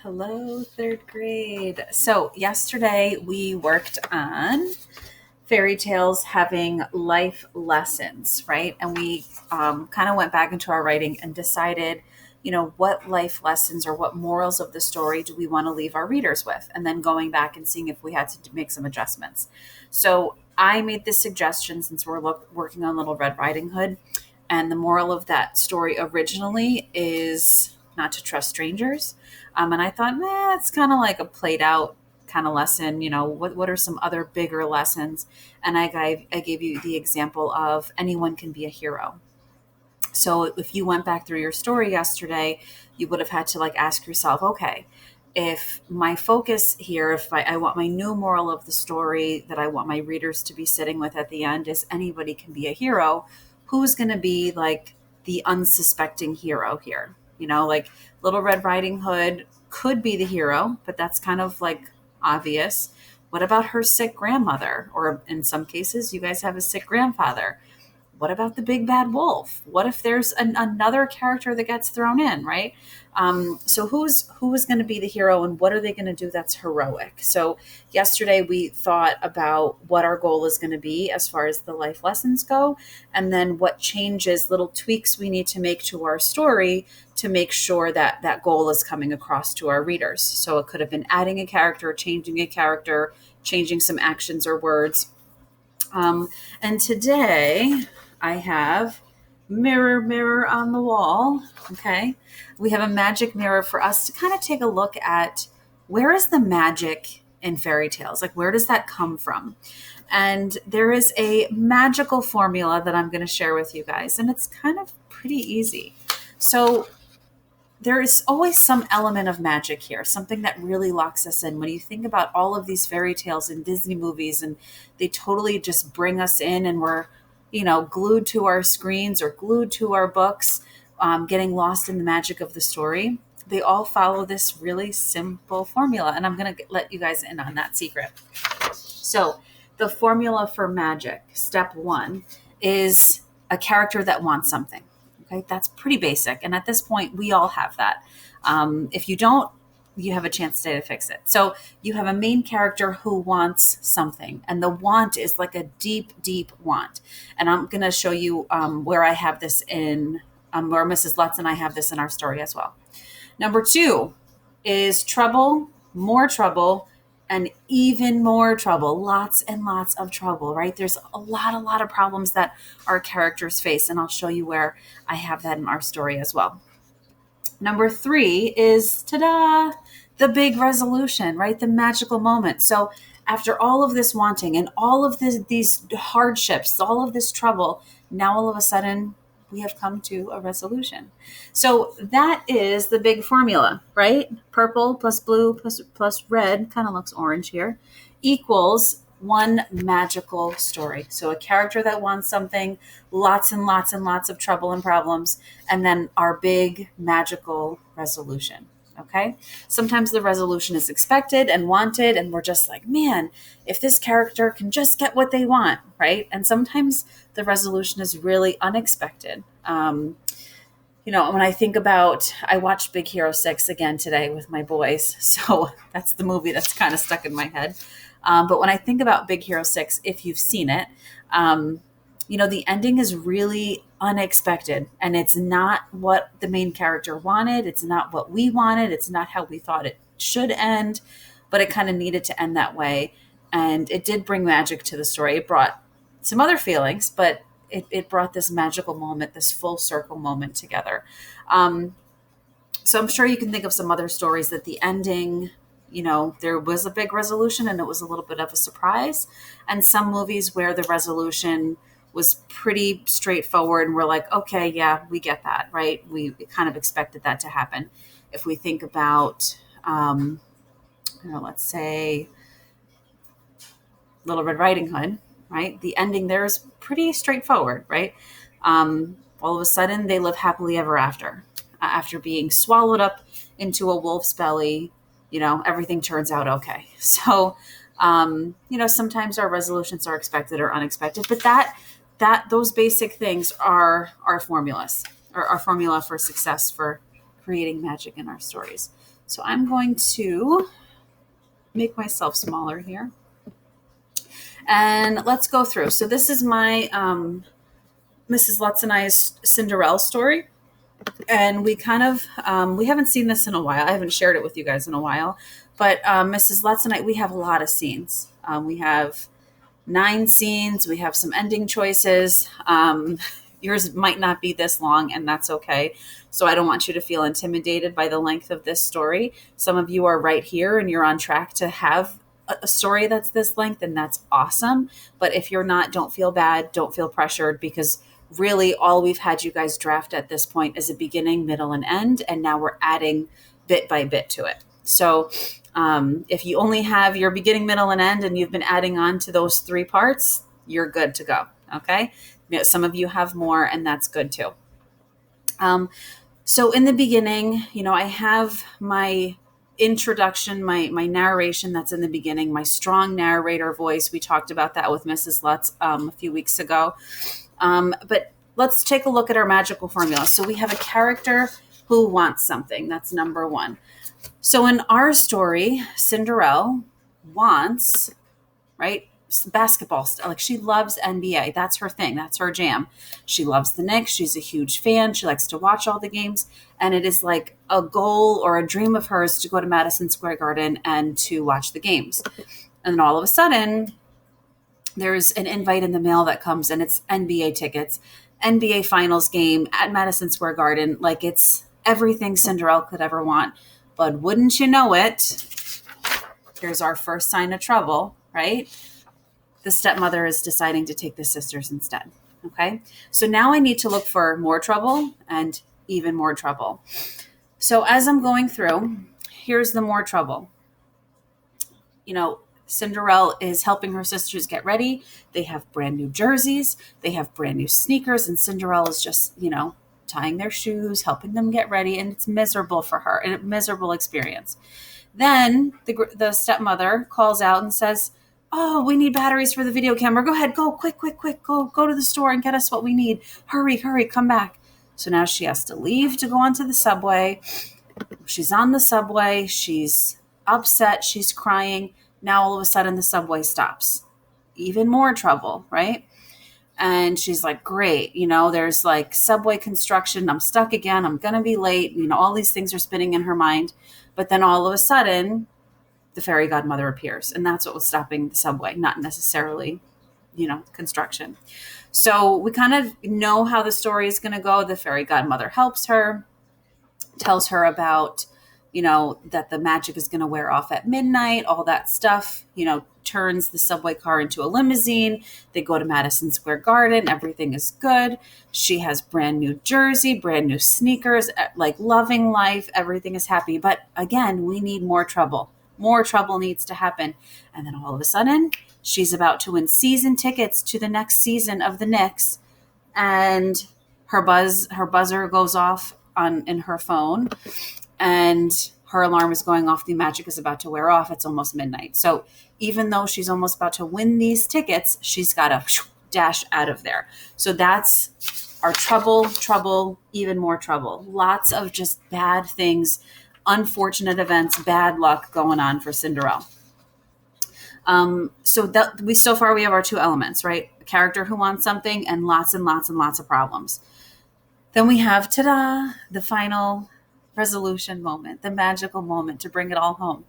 Hello, third grade. So, yesterday we worked on fairy tales having life lessons, right? And we kind of went back into our writing and decided, what life lessons or what morals of the story do we want to leave our readers with? And then going back and seeing if we had to make some adjustments. So, I made this suggestion since we're working on Little Red Riding Hood. And the moral of that story originally is not to trust strangers. And I thought, it's kind of like a played out kind of lesson. What are some other bigger lessons? And I gave you the example of anyone can be a hero. So if you went back through your story yesterday, you would have had to ask yourself, okay, if my focus here, if I want my new moral of the story that I want my readers to be sitting with at the end is anybody can be a hero, who's going to be the unsuspecting hero here? Little Red Riding Hood could be the hero, but that's kind of obvious. What about her sick grandmother? Or in some cases, you guys have a sick grandfather. What about the big bad wolf? What if there's another character that gets thrown in, right? So who is going to be the hero, and what are they going to do that's heroic? So yesterday we thought about what our goal is going to be as far as the life lessons go, and then what changes, little tweaks we need to make to our story to make sure that that goal is coming across to our readers. So it could have been adding a character, changing some actions or words. And today I have mirror, mirror on the wall. Okay. We have a magic mirror for us to kind of take a look at where is the magic in fairy tales? Where does that come from? And there is a magical formula that I'm going to share with you guys, and it's kind of pretty easy. So there is always some element of magic here, something that really locks us in. When you think about all of these fairy tales and Disney movies, and they totally just bring us in, and we're, glued to our screens or glued to our books, getting lost in the magic of the story. They all follow this really simple formula, and I'm going to let you guys in on that secret. So, the formula for magic, step one, is a character that wants something. Okay, that's pretty basic. And at this point, we all have that. If you don't, you have a chance today to fix it. So you have a main character who wants something, and the want is like a deep, deep want. And I'm going to show you where I have this where Mrs. Lutz and I have this in our story as well. Number two is trouble, more trouble, and even more trouble, lots and lots of trouble, right? There's a lot of problems that our characters face, and I'll show you where I have that in our story as well. Number three is, ta-da, the big resolution, right? The magical moment. So after all of this wanting and all of these hardships, all of this trouble, now all of a sudden we have come to a resolution. So that is the big formula, right? Purple plus blue plus red, kind of looks orange here, equals one magical story. So a character that wants something, lots and lots and lots of trouble and problems, and then our big magical resolution. Okay. Sometimes the resolution is expected and wanted, and we're just like, man, if this character can just get what they want, right? And sometimes the resolution is really unexpected. When I think about, I watched Big Hero 6 again today with my boys. So that's the movie that's kind of stuck in my head. But when I think about Big Hero 6, if you've seen it, the ending is really unexpected, and it's not what the main character wanted. It's not what we wanted. It's not how we thought it should end, but it kind of needed to end that way. And it did bring magic to the story. It brought some other feelings, but it brought this magical moment, this full circle moment together. So I'm sure you can think of some other stories that the ending, there was a big resolution and it was a little bit of a surprise. And some movies where the resolution was pretty straightforward and we're like, okay, yeah, we get that, right? We kind of expected that to happen. If we think about, let's say Little Red Riding Hood, right? The ending there is pretty straightforward, right? All of a sudden they live happily ever after. After being swallowed up into a wolf's belly, everything turns out okay. So, sometimes our resolutions are expected or unexpected, but those basic things are our formulas, or our formula for success for creating magic in our stories. So I'm going to make myself smaller here. And let's go through. So this is my Mrs. Lutz and I's Cinderella story. And we kind of, we haven't seen this in a while. I haven't shared it with you guys in a while. But Mrs. Lutz and I, we have a lot of scenes. We have 9 scenes. We have some ending choices. Yours might not be this long, and that's okay. So I don't want you to feel intimidated by the length of this story. Some of you are right here and you're on track to have a story that's this length, and that's awesome. But if you're not, don't feel bad. Don't feel pressured, because really all we've had you guys draft at this point is a beginning, middle, and end. And now we're adding bit by bit to it. So if you only have your beginning, middle, and end, and you've been adding on to those 3 parts, you're good to go. Okay. Some of you have more, and that's good too. So in the beginning, I have my introduction, my narration that's in the beginning, my strong narrator voice. We talked about that with Mrs. Lutz a few weeks ago. But let's take a look at our magical formula. So we have a character who wants something. That's number 1. So in our story, Cinderella wants, right, basketball. Like, she loves NBA. That's her thing. That's her jam. She loves the Knicks. She's a huge fan. She likes to watch all the games. And it is like a goal or a dream of hers to go to Madison Square Garden and to watch the games. And then all of a sudden, there's an invite in the mail that comes, and it's NBA tickets, NBA Finals game at Madison Square Garden. Like, it's everything Cinderella could ever want. But wouldn't you know it, here's our first sign of trouble, right? The stepmother is deciding to take the sisters instead. Okay. So now I need to look for more trouble and even more trouble. So as I'm going through, here's the more trouble. Cinderella is helping her sisters get ready. They have brand new jerseys. They have brand new sneakers. And Cinderella is just, tying their shoes, helping them get ready. And it's miserable for her, and a miserable experience. Then the stepmother calls out and says, "Oh, we need batteries for the video camera. Go ahead, go quick. Go to the store and get us what we need. Hurry, come back." So now she has to leave to go onto the subway. She's on the subway. She's upset. She's crying. Now all of a sudden the subway stops. Even more trouble, right? And she's like, great, there's like subway construction. I'm stuck again. I'm going to be late. All these things are spinning in her mind. But then all of a sudden, the fairy godmother appears. And that's what was stopping the subway, not necessarily, construction. So we kind of know how the story is going to go. The fairy godmother helps her, tells her about, that the magic is going to wear off at midnight, all that stuff, turns the subway car into a limousine. They go to Madison Square Garden. Everything is good. She has brand new jersey, brand new sneakers, like loving life. Everything is happy. But again, we need more trouble. More trouble needs to happen. And then all of a sudden, she's about to win season tickets to the next season of the Knicks. And her buzzer goes off in her phone, and her alarm is going off. The magic is about to wear off. It's almost midnight. So even though she's almost about to win these tickets, she's got to dash out of there. So that's our trouble, even more trouble. Lots of just bad things, unfortunate events, bad luck going on for Cinderella. So far we have our 2 elements, right? A character who wants something, and lots of problems. Then we have, the final resolution moment, the magical moment to bring it all home.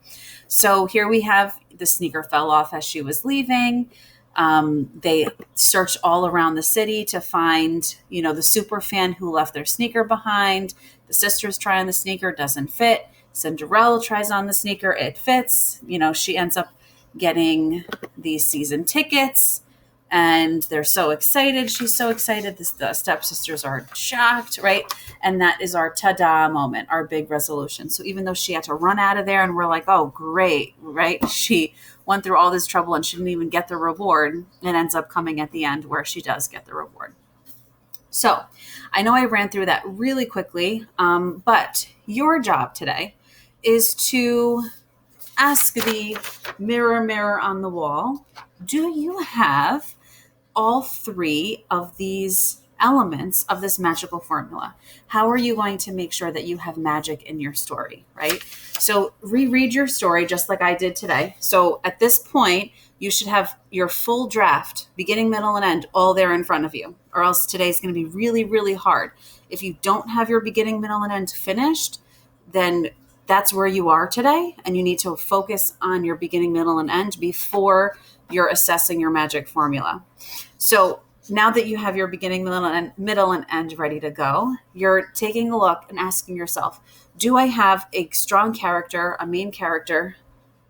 So here we have the sneaker fell off as she was leaving. They search all around the city to find, the super fan who left their sneaker behind. The sisters try on the sneaker, doesn't fit. Cinderella tries on the sneaker, it fits. She ends up getting these season tickets. And they're so excited. She's so excited. The stepsisters are shocked, right? And that is our ta-da moment, our big resolution. So even though she had to run out of there, and we're like, oh, great, right? She went through all this trouble and she didn't even get the reward. It ends up coming at the end where she does get the reward. So I know I ran through that really quickly, but your job today is to ask the mirror on the wall, do you have all 3 of these elements of this magical formula. How are you going to make sure that you have magic in your story, right? So reread your story just like I did today. So at this point, you should have your full draft, beginning, middle, and end, all there in front of you, or else today's going to be really, really hard. If you don't have your beginning, middle, and end finished, then that's where you are today, and you need to focus on your beginning, middle, and end before you're assessing your magic formula. So now that you have your beginning, middle, and end ready to go, you're taking a look and asking yourself, do I have a strong character, a main character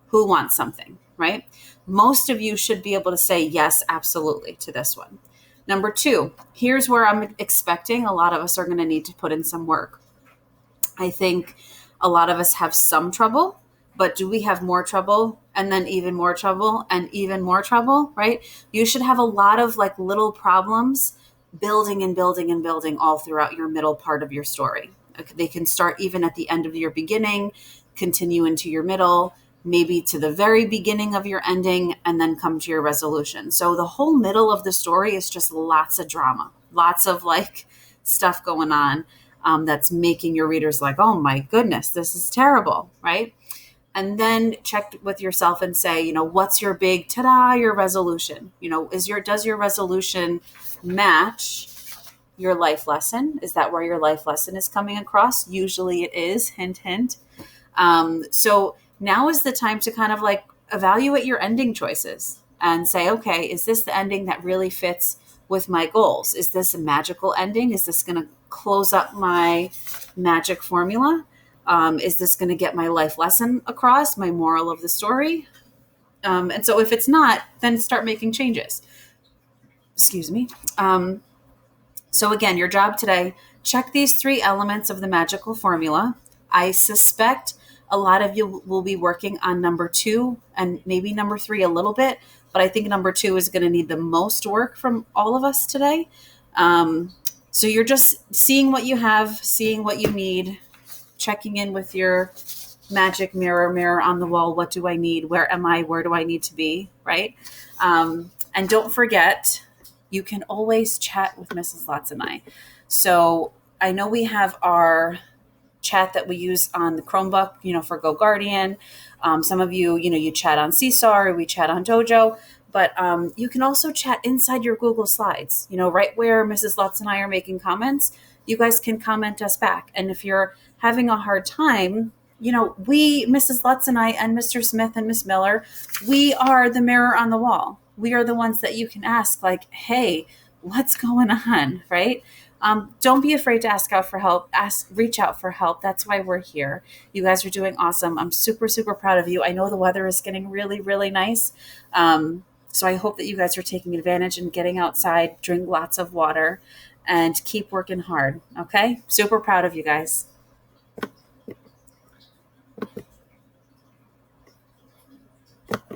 who wants something, right? Most of you should be able to say yes, absolutely, to this one. Number two, here's where I'm expecting a lot of us are going to need to put in some work. I think a lot of us have some trouble, but do we have more trouble and then even more trouble and even more trouble, right? You should have a lot of like little problems building and building and building all throughout your middle part of your story. They can start even at the end of your beginning, continue into your middle, maybe to the very beginning of your ending, and then come to your resolution. So the whole middle of the story is just lots of drama, lots of like stuff going on. That's making your readers like, oh my goodness, this is terrible, right? And then check with yourself and say, what's your big ta-da, your resolution? Does your resolution match your life lesson? Is that where your life lesson is coming across? Usually it is, hint, hint. So now is the time to kind of like evaluate your ending choices and say, okay, is this the ending that really fits with my goals? Is this a magical ending? Is this going to close up my magic formula? Is this going to get my life lesson across, my moral of the story? And so if it's not, then start making changes. Excuse me. So again, your job today, check these 3 elements of the magical formula. I suspect a lot of you will be working on number 2 and maybe number 3 a little bit, but I think number 2 is going to need the most work from all of us today. So you're just seeing what you have, seeing what you need, checking in with your magic mirror on the wall. What do I need? Where am I? Where do I need to be? Right? And don't forget, you can always chat with Mrs. Lotz and I. So I know we have our chat that we use on the Chromebook, for Go Guardian. Some of you, you chat on Seesaw, or we chat on Dojo. But you can also chat inside your Google Slides, right where Mrs. Lotz and I are making comments. You guys can comment us back. And if you're having a hard time, we, Mrs. Lutz and I, and Mr. Smith and Miss Miller, we are the mirror on the wall. We are the ones that you can ask, like, hey, what's going on, right? Don't be afraid to ask out for help. Reach out for help. That's why we're here. You guys are doing awesome. I'm super, super proud of you. I know the weather is getting really, really nice. So I hope that you guys are taking advantage and getting outside, drink lots of water, and keep working hard. Okay? Super proud of you guys.